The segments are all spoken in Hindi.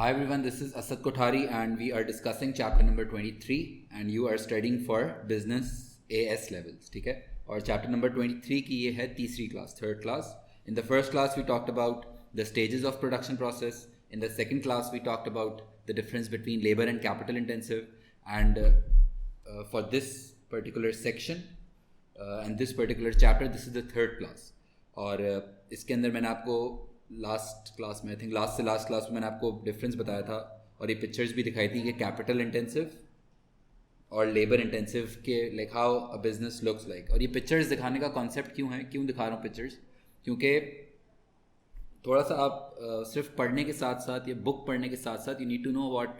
Hi everyone, this is Asad Kothari and we are discussing chapter number 23 and you are studying for business AS levels, ठीक है. और chapter number 23 की ये है तीसरी class, third class. In the first class we talked about the stages of production process. In the second class we talked about the difference between labor and capital intensive, and for this particular section and this particular chapter, this is the third class. और इसके अंदर मैंने आपको लास्ट क्लास में, आई थिंक लास्ट से लास्ट क्लास में मैंने आपको डिफरेंस बताया था और ये पिक्चर्स भी दिखाई थी कि कैपिटल इंटेंसिव और लेबर इंटेंसिव के like how a business looks like. और ये पिक्चर्स दिखाने का कॉन्सेप्ट क्यों है, क्यों दिखा रहा हूँ पिक्चर्स, क्योंकि थोड़ा सा आप सिर्फ पढ़ने के साथ साथ या बुक पढ़ने के साथ साथ you need to know what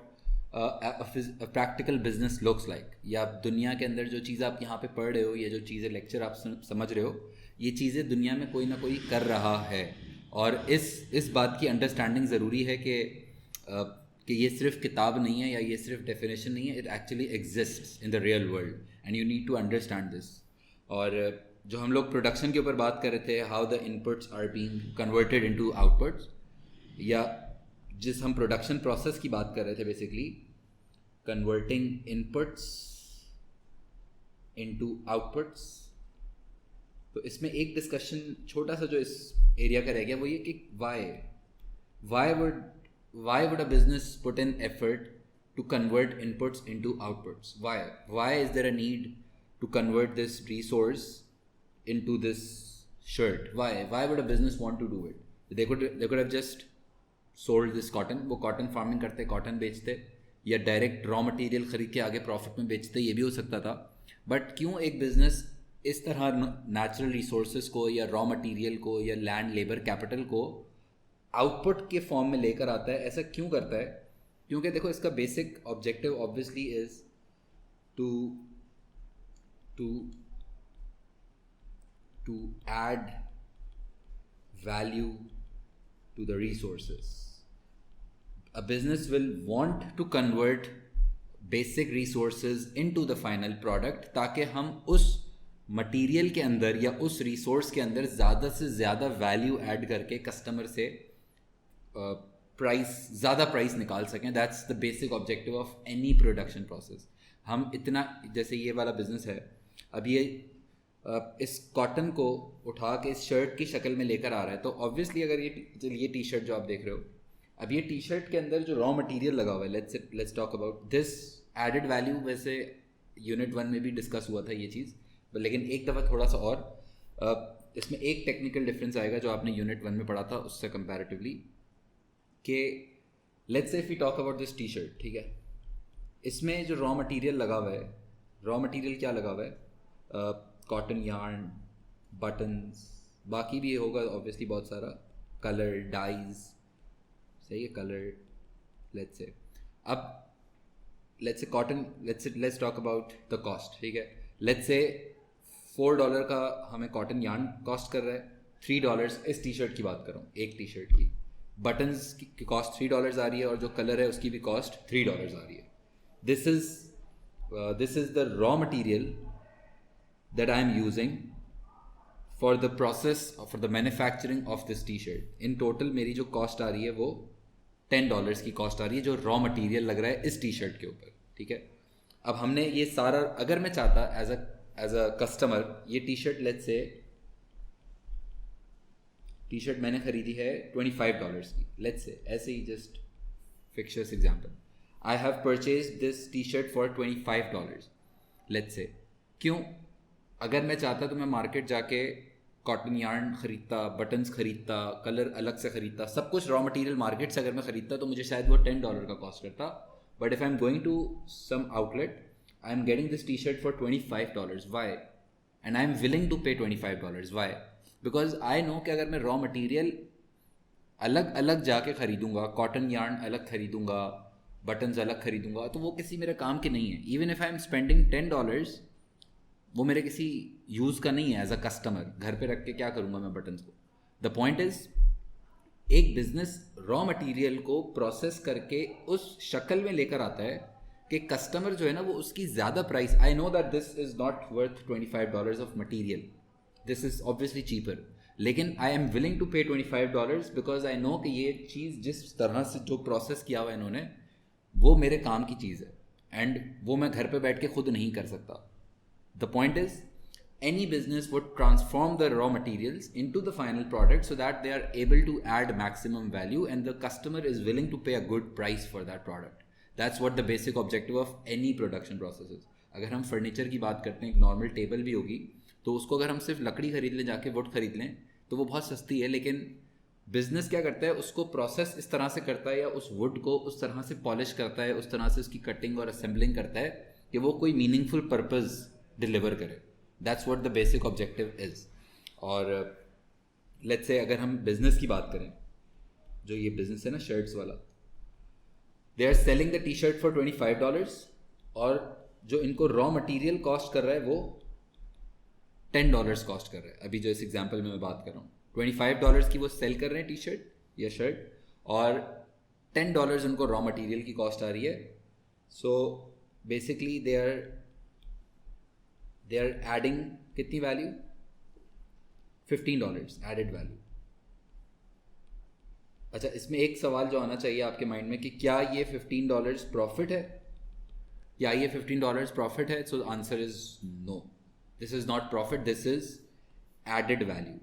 practical business looks like. या दुनिया के अंदर जो चीज़ आप यहाँ पे पढ़ रहे हो, ये जो चीज़ें लेक्चर आप समझ रहे हो, ये चीज़ें दुनिया में कोई ना कोई कर रहा है. और इस बात की अंडरस्टैंडिंग ज़रूरी है कि ये सिर्फ किताब नहीं है या ये सिर्फ डेफिनेशन नहीं है. It actually exists in the real world and you need to understand this. और जो हम लोग प्रोडक्शन के ऊपर बात कर रहे थे, how the inputs are being converted into outputs, या जिस हम प्रोडक्शन प्रोसेस की बात कर रहे थे, basically converting inputs into outputs. तो इसमें एक डिस्कशन छोटा सा जो इस एरिया का रह गया वो ये कि why would a business put in effort to convert inputs into outputs? Why is there a need to convert this resource into this shirt? Why would a business want to do it? They could have just sold this cotton. वो कॉटन फार्मिंग करते, कॉटन बेचते, या डायरेक्ट रॉ मटेरियल खरीद के आगे प्रॉफिट में बेचते, ये भी हो सकता था. बट क्यों एक बिजनेस इस तरह नेचुरल रिसोर्सेज को या रॉ मटेरियल को या लैंड लेबर कैपिटल को आउटपुट के फॉर्म में लेकर आता है? ऐसा क्यों करता है? क्योंकि देखो, इसका basic objective obviously is to add value to the resources. A business will want to convert basic resources into the final product, ताकि हम उस मटेरियल के अंदर या उस रिसोर्स के अंदर ज़्यादा से ज़्यादा वैल्यू ऐड करके कस्टमर से ज़्यादा प्राइस निकाल सकें. That's the basic objective of any production process. हम इतना, जैसे ये वाला बिजनेस है, अब ये इस कॉटन को उठा के इस शर्ट की शक्ल में लेकर आ रहा है, तो ऑब्वियसली अगर ये टी शर्ट जो आप देख रहे हो, अब ये टी शर्ट के अंदर जो रॉ मटेरियल लगा हुआ है, let's talk about this added value. वैसे यूनिट 1 में भी डिस्कस हुआ था ये चीज़, लेकिन एक दफ़ा थोड़ा सा और इसमें एक टेक्निकल डिफरेंस आएगा जो आपने यूनिट 1 में पढ़ा था उससे कंपैरेटिवली, कि let's say if we talk about this T shirt, ठीक है, इसमें जो रॉ मटेरियल लगा हुआ है, रॉ मटेरियल क्या लगा हुआ है? कॉटन यार्न, बटन्स, बाकी भी होगा ऑब्वियसली बहुत सारा, कलर, डाइज, सही है, colour. Let's say cotton, let's talk about the cost, ठीक है. लेट्स से $4 का हमें कॉटन यार्न कॉस्ट कर रहा है, $3 इस टी शर्ट की बात कर रहा हूँ, एक टी शर्ट की. बटन्स की कॉस्ट $3 आ रही है और जो कलर है उसकी भी कॉस्ट $3 आ रही है. This is the raw material that I am using for the process, for the manufacturing of this T shirt. In total मेरी जो कॉस्ट आ रही है वो $10 की कॉस्ट आ रही है, जो रॉ मटीरियल लग रहा है इस टी शर्ट के ऊपर, ठीक है. अब हमने ये सारा, अगर मैं चाहता एज अ कस्टमर, ये T shirt, let's say T shirt मैंने खरीदी है $25 की, लेट्स से, ऐसे ही just fixtures example, I have purchase this T shirt for $25, let's say. क्यों? अगर मैं चाहता तो मैं मार्केट जाके कॉटन यार्न खरीदता, बटन्स खरीदता, कलर अलग से खरीदता, सब कुछ रॉ मटेरियल मार्केट से अगर मैं खरीदता तो मुझे शायद वो $10 का कॉस्ट करता. But if I'm going to some outlet, I'm getting this t-shirt for $25. Why? And I'm willing to pay $25. Why? Because I know कि अगर मैं रॉ मटेरियल अलग अलग जाके ख़रीदूँगा, कॉटन यार्न अलग ख़रीदूँगा, बटन्स अलग ख़रीदूँगा, तो वो किसी मेरे काम के नहीं है. Even if I am spending $10, वो मेरे किसी यूज़ का नहीं है. एज अ कस्टमर घर पे रख के क्या करूँगा मैं बटन्स को? द पॉइंट इज़, एक बिजनेस रॉ मटेरियल को प्रोसेस करके उस शक्ल में लेकर आता है कि कस्टमर जो है ना, वो उसकी ज़्यादा price, I know that this is not worth $25 of material, this is obviously cheaper, लेकिन आई एम विलिंग टू पे $25 बिकॉज आई नो कि ये चीज़ जिस तरह से जो प्रोसेस किया हुआ है इन्होंने वो मेरे काम की चीज़ है एंड वो मैं घर पे बैठ के खुद नहीं कर सकता. The point is any business would transform the raw materials into the final product so that they are able to add maximum value and the customer is willing to pay a good price for that product. That's what the basic objective of any production process is. अगर हम फर्नीचर की बात करते हैं, एक नॉर्मल टेबल भी होगी तो उसको अगर हम सिर्फ लकड़ी खरीद लें, जाके वुड खरीद लें तो वो बहुत सस्ती है, लेकिन बिजनेस क्या करता है, उसको प्रोसेस इस तरह से करता है या उस वुड को उस तरह से पॉलिश करता है, उस तरह से उसकी कटिंग और असेंबलिंग करता है कि वो कोई मीनिंगफुल पर्पज़ डिलीवर करे. That's what the basic objective is. और let's say अगर हम बिजनेस की बात करें, जो ये बिजनेस है ना शर्ट्स वाला, they are selling the t-shirt for $25 और जो इनको रॉ मटेरियल कॉस्ट कर रहा है वो $10 कॉस्ट कर रहा है. अभी जो इस एग्जांपल में मैं बात कर रहा हूँ, $25 की वो सेल कर रहे हैं टी शर्ट या शर्ट और $10 उनको रॉ मटेरियल की कॉस्ट आ रही है. So basically they are adding कितनी वैल्यू, $15 एडेड वैल्यू. अच्छा, इसमें एक सवाल जो आना चाहिए आपके माइंड में कि क्या ये $15 प्रॉफिट है, क्या ये $15 प्रॉफिट है? So answer is no, this is not profit, this is added value.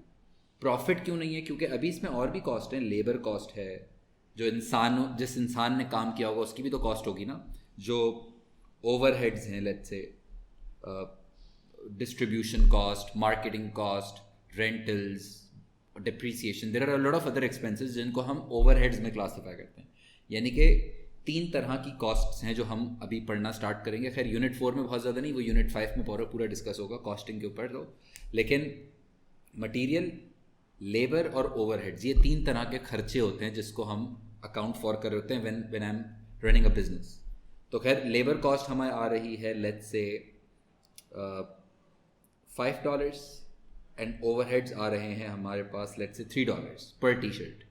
Profit क्यों नहीं है? क्योंकि अभी इसमें और भी कॉस्ट है, लेबर कॉस्ट है, जो जिस इंसान ने काम किया होगा उसकी भी तो कॉस्ट होगी ना, जो ओवरहेड्स हैं, let's say distribution cost, marketing cost, rentals, depreciation, there are a lot of other expenses जिनको हम overheads में classify करते हैं. यानी कि 3 तरह की costs हैं जो हम अभी पढ़ना स्टार्ट करेंगे. खैर यूनिट 4 में बहुत ज़्यादा नहीं, वो यूनिट 5 में पूरा डिस्कस होगा कॉस्टिंग के ऊपर. तो लेकिन मटीरियल, लेबर और ओवरहेड्स, ये 3 तरह के खर्चे होते हैं जिसको हम अकाउंट फॉर कर रहे होते हैं when I am running a business. तो खैर लेबर कॉस्ट हमें आ रही है लेट्स से $5 एंड ओवरहेड्स आ रहे हैं हमारे पास लेट्स से $3 पर टी शर्ट.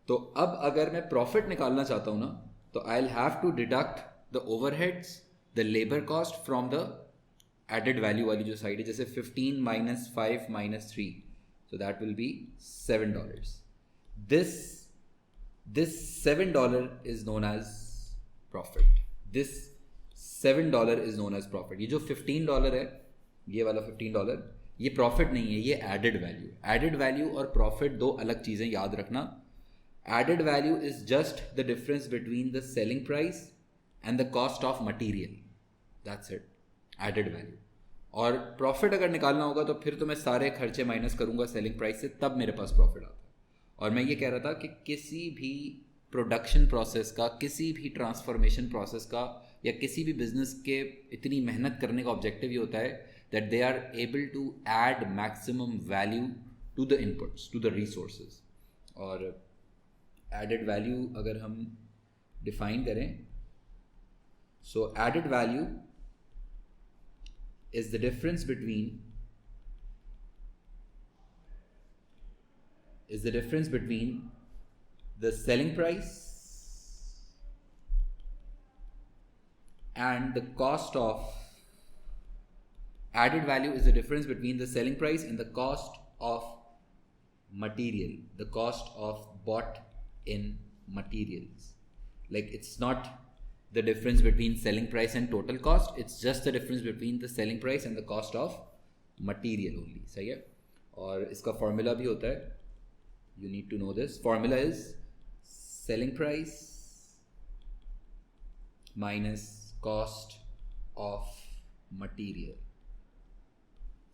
तो अब अगर मैं प्रॉफिट निकालना चाहता हूँ ना, तो I will have to deduct the overheads, the labour cost from the added value वाली जो साइड है, जैसे 15 - 5 - 3, so that will be $7. This $7 is known as profit. This $7 is known as profit. ये जो $15 है, ये वाला $15, ये प्रॉफिट नहीं है, ये एडेड वैल्यू. एडेड वैल्यू और प्रॉफिट दो अलग चीज़ें, याद रखना. Added value is just the difference between the selling price and the cost of material, that's it, added value. और प्रॉफिट अगर निकालना होगा तो फिर तो मैं सारे खर्चे माइनस करूंगा सेलिंग प्राइस से, तब मेरे पास प्रॉफिट आता है. और मैं ये कह रहा था कि किसी भी प्रोडक्शन प्रोसेस का, किसी भी ट्रांसफॉर्मेशन प्रोसेस का, या किसी भी बिजनेस के इतनी मेहनत करने का ऑब्जेक्टिव ये होता है that they are able to add maximum value to the inputs, to the resources. और added value अगर हम define करें, so added value is the difference between the selling price and the cost of added value is the difference between the selling price and the cost of material, the cost of bought in materials. Like it's not the difference between selling price and total cost, it's just the difference between the selling price and the cost of material only. सही है? और इसका फॉर्मूला भी होता है, you need to know this. Formula is selling price minus cost of material.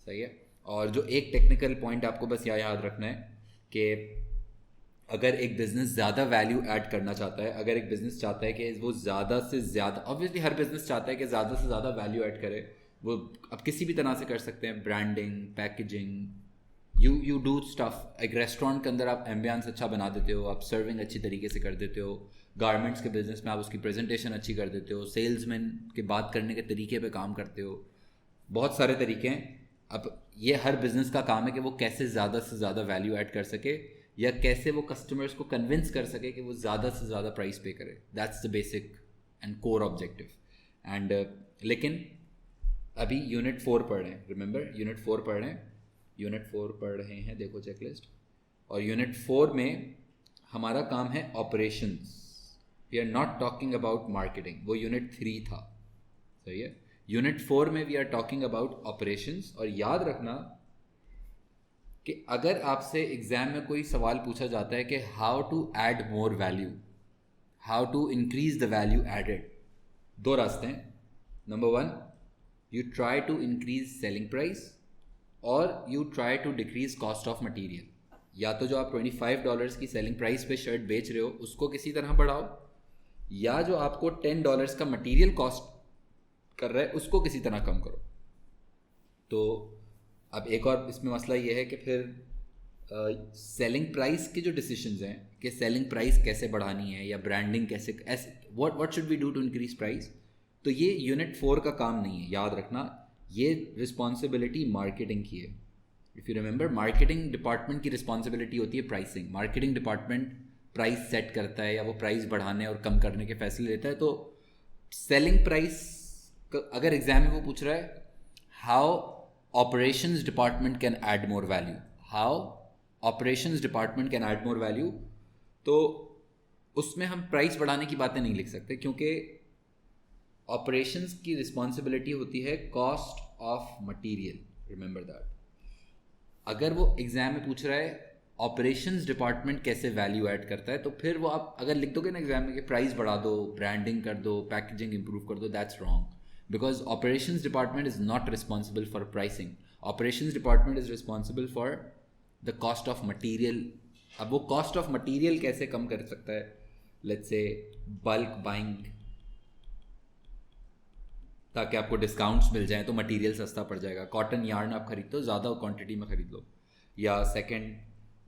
सही है? और जो एक टेक्निकल पॉइंट आपको बस यहाँ याद रखना है कि अगर एक बिज़नेस ज़्यादा वैल्यू ऐड करना चाहता है, अगर एक बिज़नेस चाहता है कि वो ज़्यादा से ज़्यादा, ऑब्वियसली हर बिज़नेस चाहता है कि ज़्यादा से ज़्यादा वैल्यू ऐड करे, वो अब किसी भी तरह से कर सकते हैं, branding, packaging, you do stuff. एक रेस्टोरेंट के अंदर आप एम्बियंस अच्छा बना देते हो, आप सर्विंग अच्छी तरीके से कर देते हो. गारमेंट्स के बिज़नेस में आप उसकी प्रेजेंटेशन अच्छी कर देते हो, सेल्समैन के बात करने के तरीके पे काम करते हो. बहुत सारे तरीके हैं. अब ये हर बिज़नेस का काम है कि वो कैसे ज़्यादा से ज़्यादा वैल्यू ऐड कर सके, या कैसे वो कस्टमर्स को कन्विंस कर सके कि वो ज़्यादा से ज़्यादा प्राइस पे करे. That's the basic and core objective. And लेकिन अभी यूनिट 4 पढ़ रहे हैं, रिमेंबर यूनिट 4 पढ़ रहे हैं. यूनिट 4 पढ़ रहे हैं, देखो चेकलिस्ट। और यूनिट 4 में हमारा काम है operations. We are not talking about marketing, वो यूनिट 3 था, सही है। यूनिट 4 में we are talking about operations. और याद रखना कि अगर आपसे एग्जाम में कोई सवाल पूछा जाता है कि how to add more value, how to increase the value added, दो रास्ते हैं। Number 1, you try to increase selling price और you try to decrease cost of material. या तो जो आप $25 की सेलिंग प्राइस पे शर्ट बेच रहे हो उसको किसी तरह बढ़ाओ, या जो आपको $10 का मटीरियल कॉस्ट कर रहा है उसको किसी तरह कम करो। तो अब एक और इसमें मसला ये है कि फिर सेलिंग प्राइस के जो डिसीजंस हैं कि सेलिंग प्राइस कैसे बढ़ानी है या ब्रांडिंग कैसे, what should we do to increase price, तो ये यूनिट 4 का काम नहीं है। याद रखना ये रिस्पॉन्सिबिलिटी मार्केटिंग की है। If you remember, marketing department की रिस्पॉन्सिबिलिटी होती है pricing. Marketing department price set करता है या वो प्राइस बढ़ाने और कम करने के फैसले लेता है। तो सेलिंग प्राइस अगर एग्जाम में वो पूछ रहा है how operations department can add more value, how operations department can add more value, तो उसमें हम प्राइस बढ़ाने की बातें नहीं लिख सकते, क्योंकि ऑपरेशंस की रिस्पॉन्सिबिलिटी होती है cost of material. Remember that. अगर वो एग्जाम में पूछ रहा है ऑपरेशंस डिपार्टमेंट कैसे वैल्यू ऐड करता है, तो फिर वो आप अगर लिख दोगे ना एग्जाम में कि प्राइस बढ़ा दो, ब्रांडिंग कर दो, पैकेजिंग इंप्रूव कर दो, that's wrong, because operations department is not responsible for pricing. Operations department is responsible for the cost of material. अब वो कॉस्ट ऑफ मटीरियल कैसे कम कर सकता है, लेट्स से बल्क बाइंग, ताकि आपको डिस्काउंट्स मिल जाएं तो मटेरियल सस्ता पड़ जाएगा। कॉटन यार्न आप खरीदते हो, ज़्यादा क्वांटिटी में खरीद लो, या second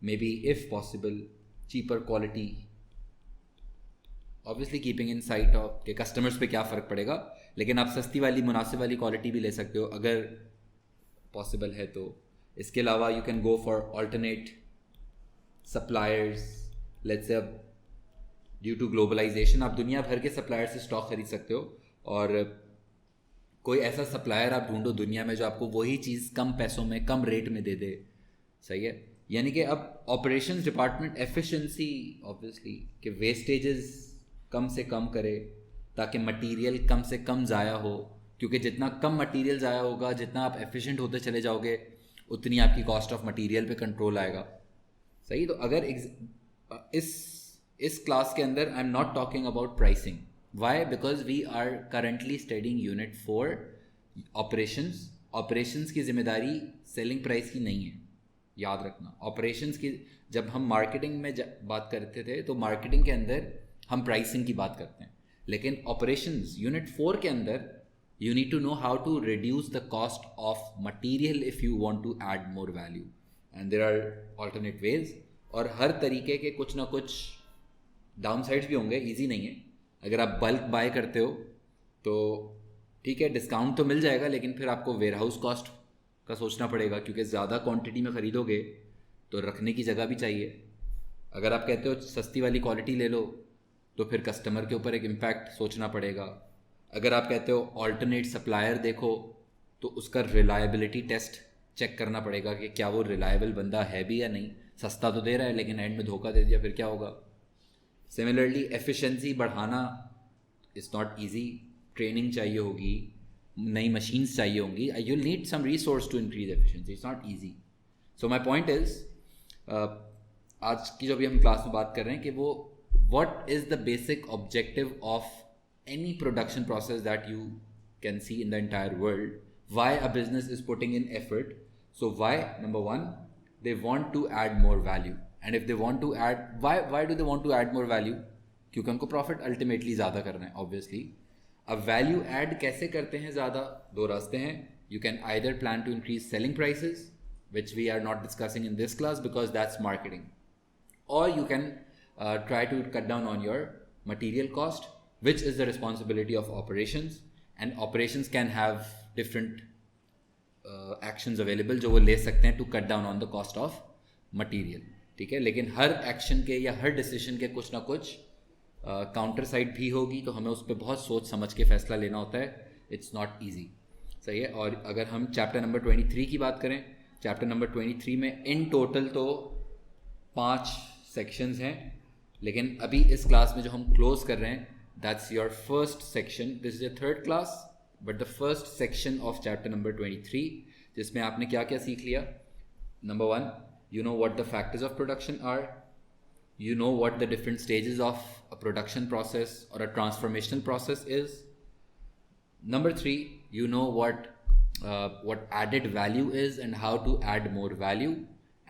may be if possible cheaper quality, obviously keeping in site of के कस्टमर्स पे क्या फ़र्क पड़ेगा, लेकिन आप सस्ती वाली मुनासिब वाली क्वालिटी भी ले सकते हो अगर पॉसिबल है तो। इसके अलावा you can go for alternate suppliers. Let's say अब ड्यू टू ग्लोबलाइजेशन आप दुनिया भर के सप्लायर से स्टॉक खरीद सकते हो, और कोई ऐसा सप्लायर आप ढूंढो दुनिया में जो आपको वही चीज़ कम पैसों में कम रेट में दे दे, सही है। यानी कि अब ऑपरेशंस डिपार्टमेंट एफिशिएंसी ऑब्वियसली कि वेस्टेजेस कम से कम करे ताकि मटेरियल कम से कम ज़ाया हो, क्योंकि जितना कम मटेरियल ज़ाया होगा, जितना आप एफिशिएंट होते चले जाओगे, उतनी आपकी कॉस्ट ऑफ मटेरियल पे कंट्रोल आएगा, सही। तो अगर इस क्लास के अंदर I am not talking about pricing. Why? Because we are currently studying Unit 4 operations. Operations की जिम्मेदारी सेलिंग प्राइस की नहीं है, याद रखना। ऑपरेशंस की जब हम मार्केटिंग में बात करते थे तो मार्केटिंग के अंदर हम प्राइसिंग की बात करते हैं, लेकिन ऑपरेशंस यूनिट 4 के अंदर you need to know how to reduce the cost of material if you want to add more value, and there are alternate ways. और हर तरीके के कुछ ना कुछ डाउन साइड्स भी होंगे, ईजी नहीं है। अगर आप बल्क बाय करते हो तो ठीक है, डिस्काउंट तो मिल जाएगा, लेकिन फिर आपको वेयर हाउस कॉस्ट का सोचना पड़ेगा, क्योंकि ज़्यादा क्वांटिटी में ख़रीदोगे तो रखने की जगह भी चाहिए। अगर आप कहते हो सस्ती वाली क्वालिटी ले लो तो फिर कस्टमर के ऊपर एक इम्पैक्ट सोचना पड़ेगा। अगर आप कहते हो ऑल्टरनेट सप्लायर देखो तो उसका रिलायबिलिटी टेस्ट चेक करना पड़ेगा कि क्या वो रिलायबल बंदा है भी या नहीं। सस्ता तो दे रहा है लेकिन एंड में धोखा दे दिया, फिर क्या होगा। सिमिलरली एफिशिएंसी बढ़ाना इज़ नॉट ईजी, ट्रेनिंग चाहिए होगी, नई मशीन्स चाहिए होंगी, you'll need some resource to increase efficiency, it's not easy. So my point is आज की जो भी हम क्लास में बात कर रहे हैं कि वो what is the basic objective of any production process that you can see in the entire world, why a business is putting in effort. So why, number one, they want to add more value, and if they want to add, why do they want to add more value? क्योंकि उनको प्रॉफिट अल्टीमेटली ज़्यादा करना है ऑब्वियसली। अब वैल्यू ऐड कैसे करते हैं ज़्यादा, दो रास्ते हैं। You can either plan to increase selling prices, which we are not discussing in this class because that's marketing, और you can try to cut down on your material cost, which is the responsibility of operations, and operations can have different actions available जो वो ले सकते हैं to cut down on the cost of material, ठीक है। लेकिन हर एक्शन के या हर डिसीजन के कुछ ना कुछ काउंटर साइड भी होगी, तो हमें उस पर बहुत सोच समझ के फैसला लेना होता है। इट्स नॉट ईजी, सही है। और अगर हम चैप्टर नंबर 23 की बात करें, चैप्टर नंबर 23 में इन टोटल तो 5 सेक्शंस हैं, लेकिन अभी इस क्लास में जो हम क्लोज कर रहे हैं that's your first section. This is your third class but the first section of chapter number 23, जिसमें आपने क्या क्या सीख लिया. Number 1, you know what the factors of production are. You know what the different stages of a production process or a transformational process is. Number 3, you know what added value is and how to add more value.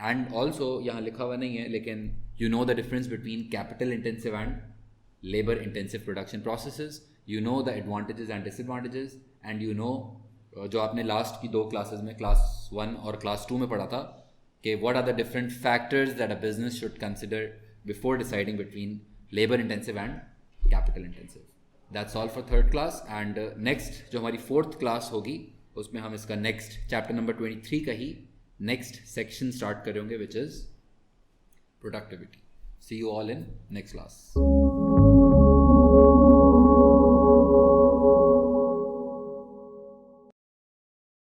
And also यहाँ लिखा हुआ नहीं है लेकिन you know the difference between capital intensive and labor intensive production processes. You know the advantages and disadvantages, and you know जो आपने लास्ट की 2 क्लासेस में क्लास 1 और क्लास 2 में पढ़ा था कि what are the different factors that a business should consider before deciding between labor intensive and capital intensive. That's all for third class. And next जो हमारी fourth class होगी उसमें हम इसका next chapter number 23 का ही next section start करेंगे which is productivity. See you all in next class.